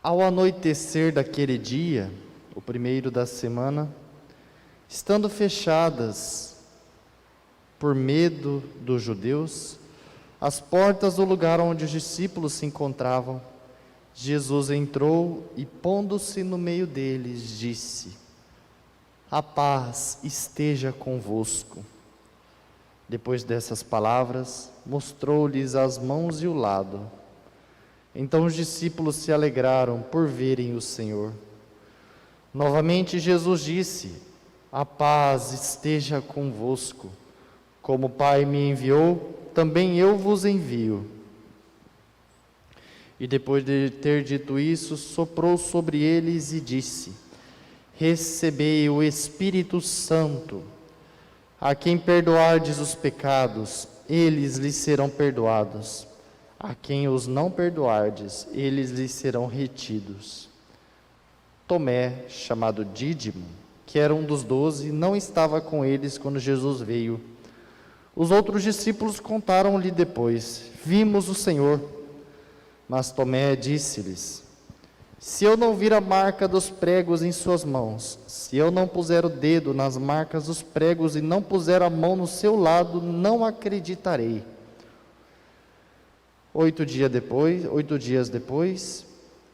Ao anoitecer daquele dia, o primeiro da semana, estando fechadas por medo dos judeus, as portas do lugar onde os discípulos se encontravam, Jesus entrou e, pondo-se no meio deles, disse: "A paz esteja convosco." Depois dessas palavras, mostrou-lhes as mãos e o lado. Então os discípulos se alegraram por verem o Senhor. Novamente Jesus disse: "A paz esteja convosco. Como o Pai me enviou, também eu vos envio." E depois de ter dito isso, soprou sobre eles e disse: "Recebei o Espírito Santo. A quem perdoardes os pecados, eles lhes serão perdoados. A quem os não perdoardes, eles lhes serão retidos." Tomé, chamado Dídimo, que era um dos 12, não estava com eles quando Jesus veio. Os outros discípulos contaram-lhe depois: "Vimos o Senhor." Mas Tomé disse-lhes: "Se eu não vir a marca dos pregos em suas mãos, se eu não puser o dedo nas marcas dos pregos e não puser a mão no seu lado, não acreditarei." 8 dias depois,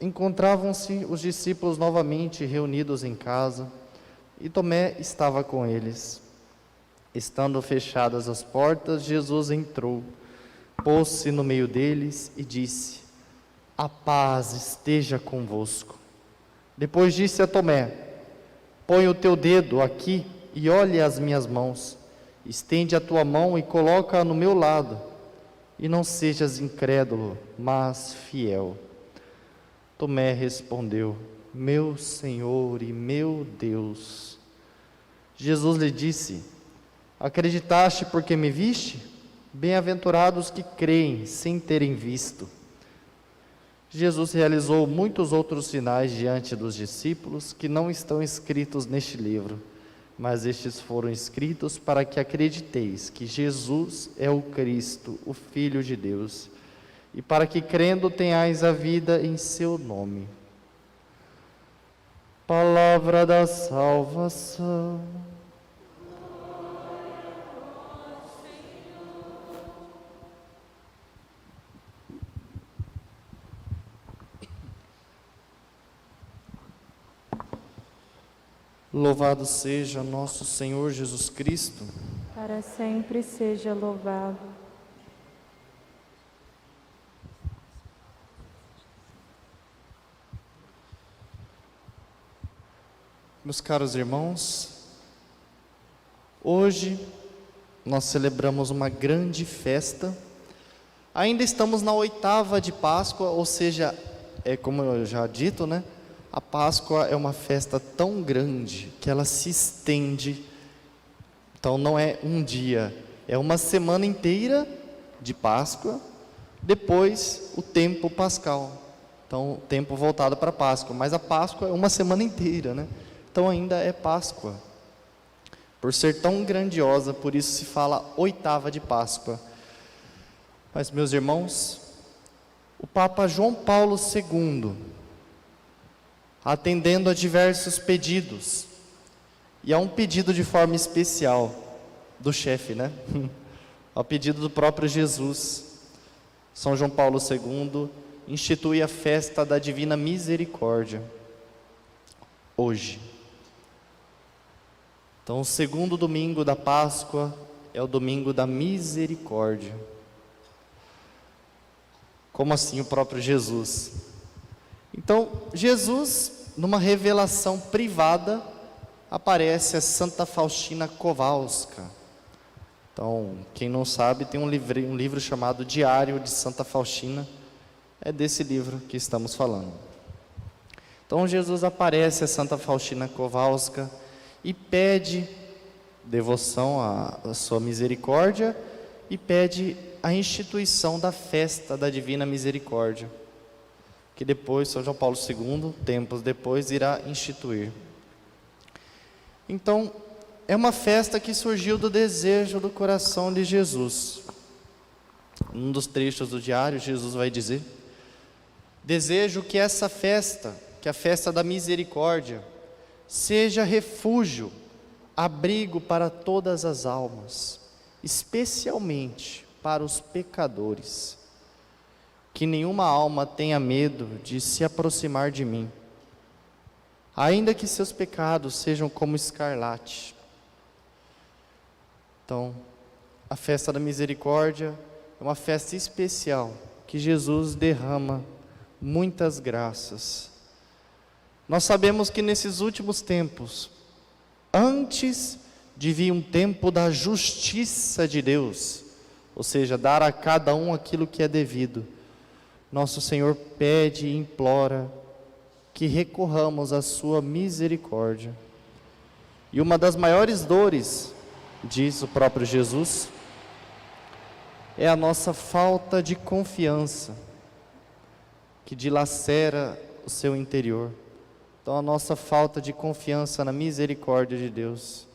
encontravam-se os discípulos novamente reunidos em casa, e Tomé estava com eles. Estando fechadas as portas, Jesus entrou, pôs-se no meio deles e disse: "A paz esteja convosco." Depois disse a Tomé: "Põe o teu dedo aqui e olhe as minhas mãos. Estende a tua mão e coloca-a no meu lado. E não sejas incrédulo, mas fiel." Tomé respondeu: "Meu Senhor e meu Deus." Jesus lhe disse: "Acreditaste porque me viste? Bem-aventurados que creem sem terem visto." Jesus realizou muitos outros sinais diante dos discípulos que não estão escritos neste livro, mas estes foram escritos para que acrediteis que Jesus é o Cristo, o Filho de Deus, e para que, crendo, tenhais a vida em seu nome. Palavra da salvação. Louvado seja nosso Senhor Jesus Cristo. Para sempre seja louvado. Meus caros irmãos, hoje nós celebramos uma grande festa. Ainda estamos na 8ª de Páscoa, ou seja, como eu já dito, né? A Páscoa é uma festa tão grande que ela se estende. Então não é um dia, é uma semana inteira de Páscoa, depois o tempo pascal. Então, o tempo voltado para a Páscoa, mas a Páscoa é uma semana inteira, né? Então ainda é Páscoa. Por ser tão grandiosa, por isso se fala 8ª de Páscoa. Mas, meus irmãos, o Papa João Paulo II, atendendo a diversos pedidos, e a um pedido de forma especial do chefe, né? Ao pedido do próprio Jesus, São João Paulo II institui a festa da Divina Misericórdia hoje. Então, o segundo domingo da Páscoa é o domingo da misericórdia. Como assim o próprio Jesus? Então, Jesus, numa revelação privada, aparece a Santa Faustina Kowalska. Então, quem não sabe, tem um livro chamado Diário de Santa Faustina. É desse livro que estamos falando. Então, Jesus aparece a Santa Faustina Kowalska e pede devoção à sua misericórdia e pede a instituição da festa da Divina Misericórdia, que depois São João Paulo II, tempos depois, irá instituir. Então, é uma festa que surgiu do desejo do coração de Jesus. Num dos trechos do diário, Jesus vai dizer: Desejo que essa festa, que a festa da misericórdia, seja refúgio, abrigo para todas as almas, especialmente para os pecadores. Que nenhuma alma tenha medo de se aproximar de mim, ainda que seus pecados sejam como escarlate. Então, a festa da misericórdia é uma festa especial, que Jesus derrama muitas graças. Nós sabemos que nesses últimos tempos, antes de vir um tempo da justiça de Deus, ou seja, dar a cada um aquilo que é devido, nosso Senhor pede e implora que recorramos à sua misericórdia. E uma das maiores dores, diz o próprio Jesus, é a nossa falta de confiança, que dilacera o seu interior. Então, a nossa falta de confiança na misericórdia de Deus.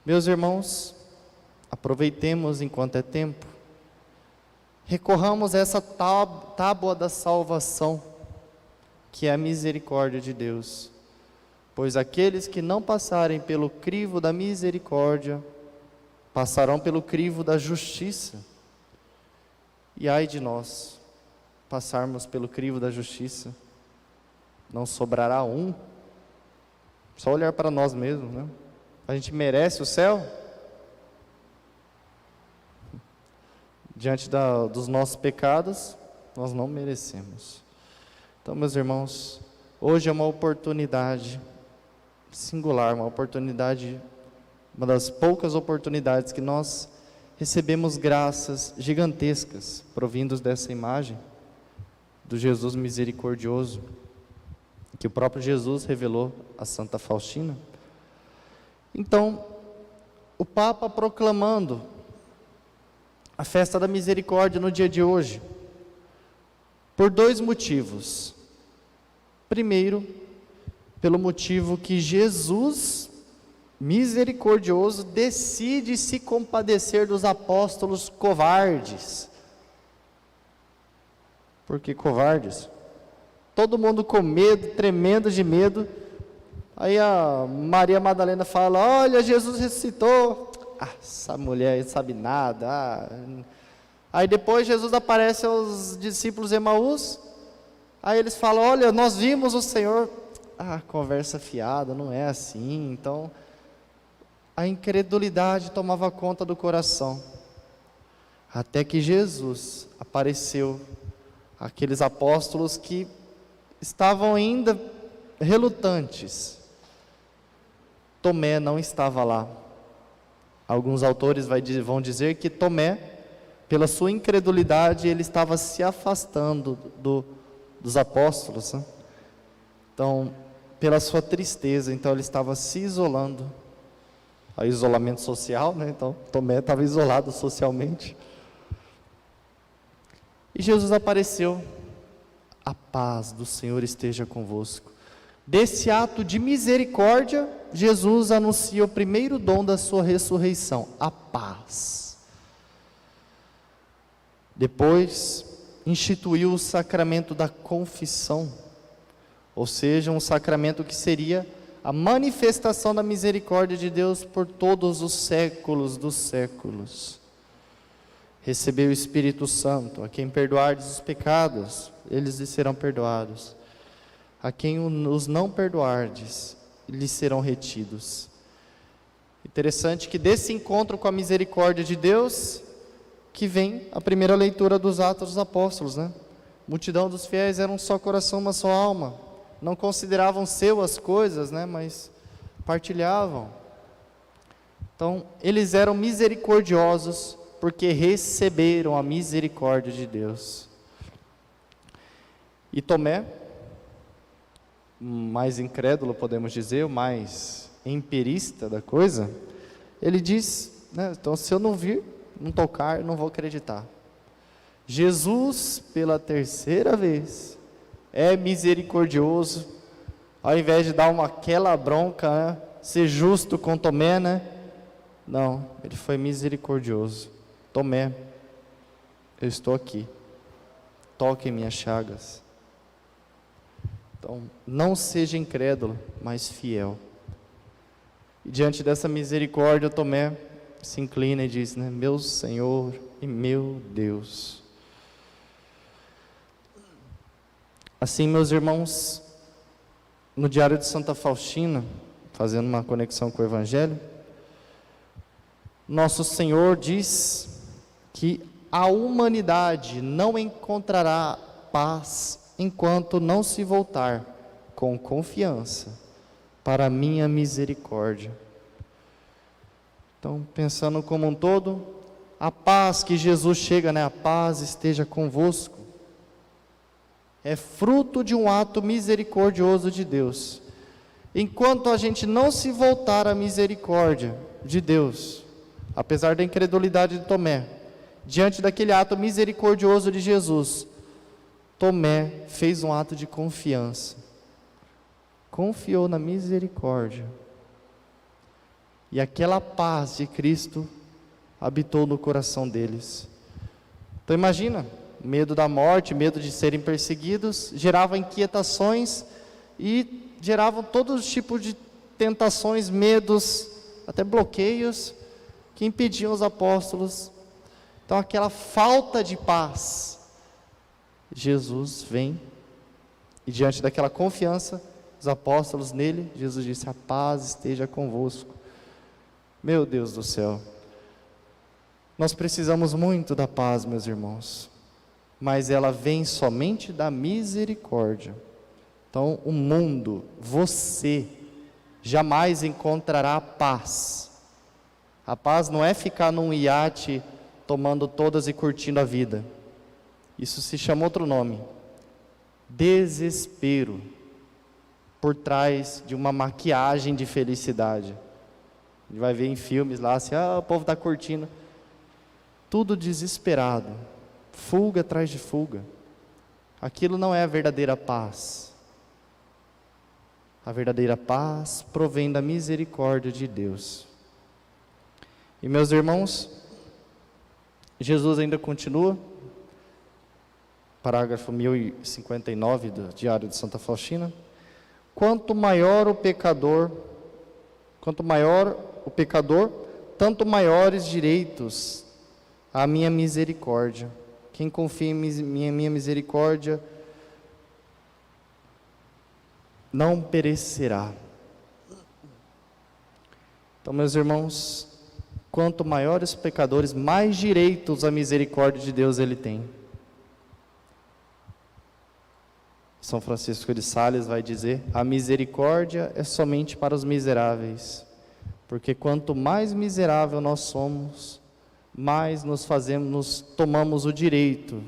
Meus irmãos, aproveitemos enquanto é tempo, recorramos a essa tábua da salvação, que é a misericórdia de Deus. Pois aqueles que não passarem pelo crivo da misericórdia, passarão pelo crivo da justiça. E ai de nós, passarmos pelo crivo da justiça, não sobrará um. Só olhar para nós mesmos, né? A gente merece o céu? Diante dos nossos pecados, nós não merecemos. Então, meus irmãos, hoje é uma oportunidade singular, uma das poucas oportunidades que nós recebemos graças gigantescas, provindos dessa imagem do Jesus misericordioso, que o próprio Jesus revelou a Santa Faustina. Então, o Papa proclamando a festa da misericórdia no dia de hoje, por dois motivos. Primeiro, pelo motivo que Jesus, misericordioso, decide se compadecer dos apóstolos covardes. Por que covardes? Todo mundo com medo, tremendo de medo. Aí a Maria Madalena fala: olha, Jesus ressuscitou. Essa mulher não sabe nada. Aí depois Jesus aparece aos discípulos de Emaús. Aí eles falam: olha, nós vimos o Senhor. Conversa fiada, não é assim. Então, a incredulidade tomava conta do coração. Até que Jesus apareceu àqueles apóstolos que estavam ainda relutantes. Tomé não estava lá. Alguns autores vão dizer que Tomé, pela sua incredulidade, ele estava se afastando dos apóstolos, né? Então, pela sua tristeza, então ele estava se isolando. O isolamento social, né? Então Tomé estava isolado socialmente. E Jesus apareceu: a paz do Senhor esteja convosco. Desse ato de misericórdia, Jesus anuncia o primeiro dom da sua ressurreição, a paz. Depois, instituiu o sacramento da confissão, ou seja, um sacramento que seria a manifestação da misericórdia de Deus por todos os séculos dos séculos. Recebeu o Espírito Santo: a quem perdoardes os pecados, eles lhes serão perdoados. A quem os não perdoardes, lhes serão retidos. Interessante que desse encontro com a misericórdia de Deus, que vem a primeira leitura dos Atos dos Apóstolos, né? Multidão dos fiéis era um só coração, uma só alma. Não consideravam seu as coisas, né? Mas partilhavam. Então, eles eram misericordiosos, porque receberam a misericórdia de Deus. E Tomé, mais incrédulo, podemos dizer, o mais empirista da coisa, ele diz, né, então se eu não vir, não tocar, não vou acreditar. Jesus, pela terceira vez, é misericordioso, ao invés de dar aquela bronca, né, ser justo com Tomé, né? Não, ele foi misericordioso. Tomé, eu estou aqui, toque em minhas chagas, Então, não seja incrédulo, mas fiel. E diante dessa misericórdia, Tomé se inclina e diz, né, meu Senhor e meu Deus. Assim, meus irmãos, no Diário de Santa Faustina, fazendo uma conexão com o Evangelho, nosso Senhor diz que a humanidade não encontrará paz enquanto não se voltar com confiança para a minha misericórdia. Então, pensando como um todo, a paz que Jesus chega, né? A paz esteja convosco, é fruto de um ato misericordioso de Deus. Enquanto a gente não se voltar à misericórdia de Deus, apesar da incredulidade de Tomé, diante daquele ato misericordioso de Jesus, Tomé fez um ato de confiança, confiou na misericórdia, e aquela paz de Cristo habitou no coração deles. Então imagina, medo da morte, medo de serem perseguidos, gerava inquietações e geravam todos os tipos de tentações, medos, até bloqueios, que impediam os apóstolos. Então aquela falta de paz, Jesus vem, e diante daquela confiança, os apóstolos nele, Jesus disse, a paz esteja convosco. Meu Deus do céu, nós precisamos muito da paz, meus irmãos, mas ela vem somente da misericórdia. Então o mundo, você, jamais encontrará paz. A paz não é ficar num iate, tomando todas e curtindo a vida. Isso se chama outro nome, desespero, por trás de uma maquiagem de felicidade. A gente vai ver em filmes lá, assim, o povo está curtindo, tudo desesperado, fuga atrás de fuga. Aquilo não é a verdadeira paz. A verdadeira paz provém da misericórdia de Deus. E meus irmãos, Jesus ainda continua, parágrafo 1059 do Diário de Santa Faustina, quanto maior o pecador, tanto maiores direitos à minha misericórdia. Quem confia em minha misericórdia não perecerá. Então, meus irmãos, quanto maiores os pecadores, mais direitos à misericórdia de Deus ele tem. São Francisco de Sales vai dizer, a misericórdia é somente para os miseráveis, porque quanto mais miserável nós somos, mais nos tomamos o direito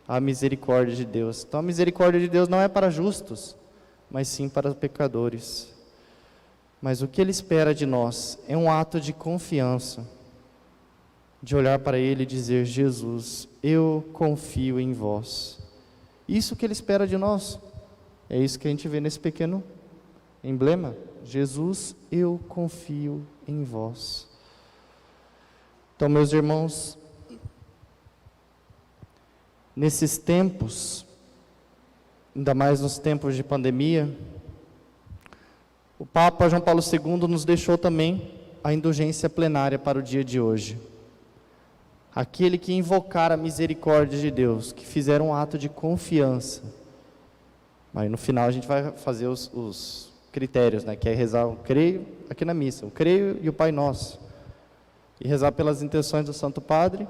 à misericórdia de Deus. Então a misericórdia de Deus não é para justos, mas sim para pecadores. Mas o que Ele espera de nós é um ato de confiança, de olhar para Ele e dizer, Jesus, eu confio em vós. Isso que Ele espera de nós. É isso que a gente vê nesse pequeno emblema. Jesus, eu confio em vós. Então, meus irmãos, nesses tempos, ainda mais nos tempos de pandemia, o Papa João Paulo II nos deixou também a indulgência plenária para o dia de hoje. Aquele que invocar a misericórdia de Deus, que fizer um ato de confiança. Aí no final a gente vai fazer os critérios, né? Que é rezar, eu creio, aqui na missa, eu creio e o Pai Nosso. E rezar pelas intenções do Santo Padre.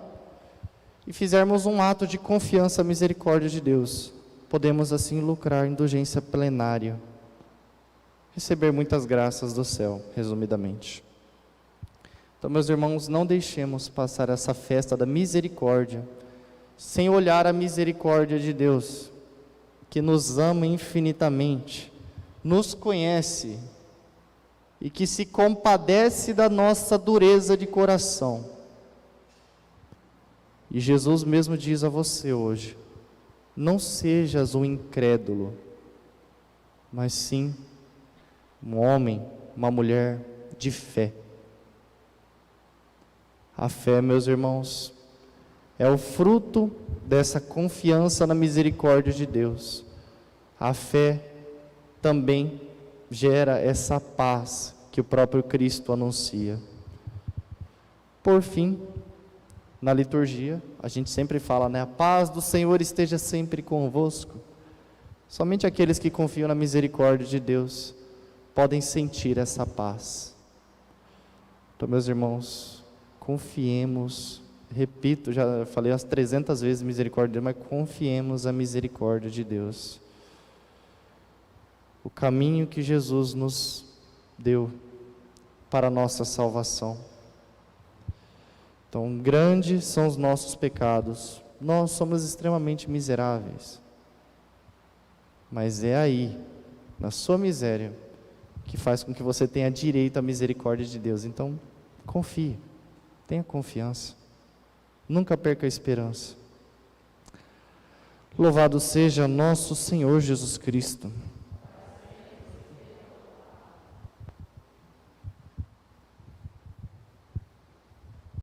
E fizermos um ato de confiança à misericórdia de Deus. Podemos assim lucrar indulgência plenária. Receber muitas graças do céu, resumidamente. Então, meus irmãos, não deixemos passar essa festa da misericórdia sem olhar a misericórdia de Deus, que nos ama infinitamente, nos conhece e que se compadece da nossa dureza de coração. E Jesus mesmo diz a você hoje, não sejas um incrédulo, mas sim um homem, uma mulher de fé. A fé, meus irmãos, é o fruto dessa confiança na misericórdia de Deus. A fé também gera essa paz que o próprio Cristo anuncia. Por fim, na liturgia, a gente sempre fala, né? A paz do Senhor esteja sempre convosco. Somente aqueles que confiam na misericórdia de Deus podem sentir essa paz. Então, meus irmãos, confiemos, repito, já falei umas 300 vezes misericórdia de Deus, mas confiemos na misericórdia de Deus. O caminho que Jesus nos deu para a nossa salvação. Então, grandes são os nossos pecados, nós somos extremamente miseráveis, mas é aí, na sua miséria, que faz com que você tenha direito à misericórdia de Deus. Então, confie, tenha confiança, nunca perca a esperança. Louvado seja nosso Senhor Jesus Cristo.